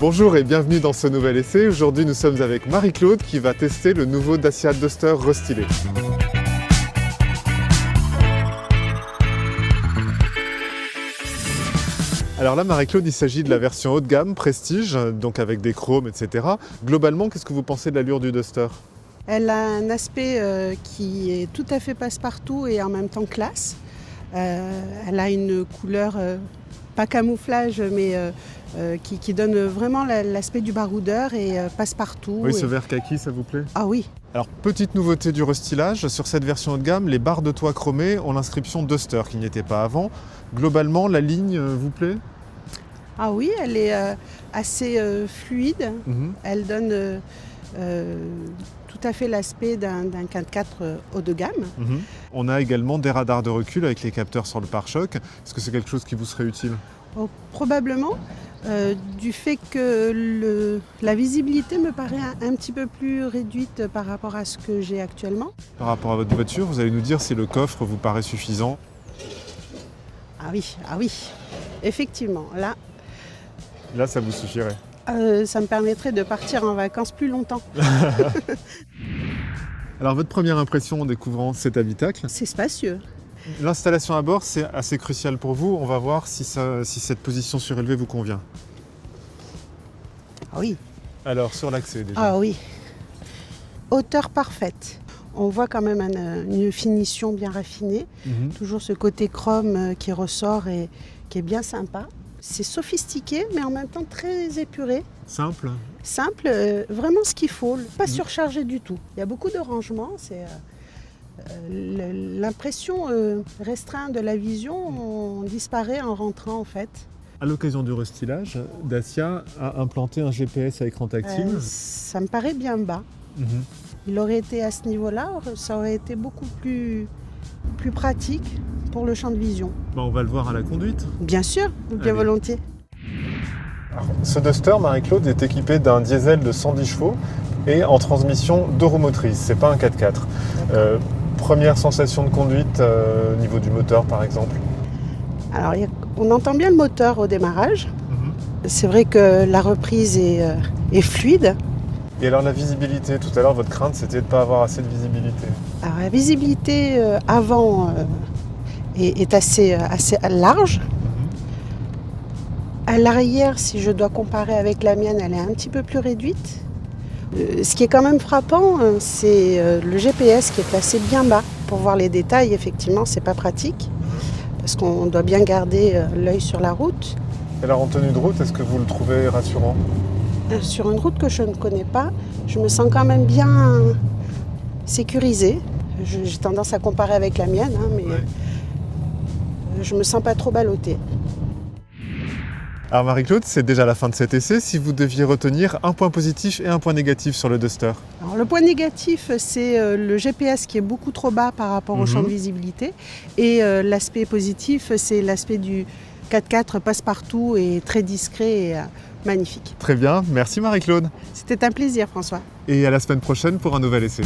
Bonjour et bienvenue dans ce nouvel essai. Aujourd'hui nous sommes avec Marie-Claude qui va tester le nouveau Dacia Duster restylé. Alors là Marie-Claude, il s'agit de la version haut de gamme, Prestige, donc avec des chromes, etc. Globalement, qu'est-ce que vous pensez de l'allure du Duster ? Elle a un aspect qui est tout à fait passe-partout et en même temps classe. Elle a une couleur, pas camouflage, mais qui donne vraiment l'aspect du baroudeur et passe-partout. Oui, ce vert kaki, ça vous plaît ? Ah oui. Alors, petite nouveauté du restylage, sur cette version haut de gamme, les barres de toit chromées ont l'inscription Duster, qui n'y était pas avant. Globalement, la ligne vous plaît ? Ah oui, elle est assez fluide. Elle donne tout à fait l'aspect d'un 4x4 haut de gamme. On a également des radars de recul avec les capteurs sur le pare-choc. Est-ce que c'est quelque chose qui vous serait utile ? Oh, probablement, du fait que la visibilité me paraît un petit peu plus réduite par rapport à ce que j'ai actuellement. Par rapport à votre voiture, vous allez nous dire si le coffre vous paraît suffisant. Ah oui, effectivement, Là, ça vous suffirait. Ça me permettrait de partir en vacances plus longtemps. Alors, votre première impression en découvrant cet habitacle ? C'est spacieux. L'installation à bord, c'est assez crucial pour vous. On va voir si cette position surélevée vous convient. Ah oui. Alors, sur l'accès déjà. Ah oui. Hauteur parfaite. On voit quand même une finition bien raffinée. Toujours ce côté chrome qui ressort et qui est bien sympa. C'est sophistiqué, mais en même temps très épuré. Simple. Simple, vraiment ce qu'il faut, pas surchargé du tout. Il y a beaucoup de rangements, c'est l'impression restreinte de la vision, on disparaît en rentrant en fait. À l'occasion du restylage, Dacia a implanté un GPS à écran tactile. Ça me paraît bien bas. Il aurait été à ce niveau-là, ça aurait été beaucoup plus pratique pour le champ de vision. On va le voir à la conduite. Bien sûr, bien Allez. volontiers. Alors, ce Duster, Marie-Claude, est équipé d'un diesel de 110 chevaux et en transmission 2 roues motrices. C'est pas un 4x4. Première sensation de conduite au niveau du moteur, par exemple. Alors, on entend bien le moteur au démarrage. C'est vrai que la reprise est fluide. Et alors la visibilité, tout à l'heure votre crainte c'était de ne pas avoir assez de visibilité. Alors, la visibilité avant est assez large. À l'arrière, si je dois comparer avec la mienne, elle est un petit peu plus réduite. Ce qui est quand même frappant, c'est le GPS qui est placé bien bas. Pour voir les détails, effectivement, c'est pas pratique. Parce qu'on doit bien garder l'œil sur la route. Et alors en tenue de route, est-ce que vous le trouvez rassurant ? Sur une route que je ne connais pas, je me sens quand même bien sécurisée. J'ai tendance à comparer avec la mienne, mais je me sens pas trop ballottée. Alors Marie-Claude, c'est déjà la fin de cet essai. Si vous deviez retenir un point positif et un point négatif sur le Duster. Alors, le point négatif, c'est le GPS qui est beaucoup trop bas par rapport au champ de visibilité. Et l'aspect positif, c'est l'aspect du 4x4 passe-partout et très discret et magnifique. Très bien, merci Marie-Claude. C'était un plaisir, François. Et à la semaine prochaine pour un nouvel essai.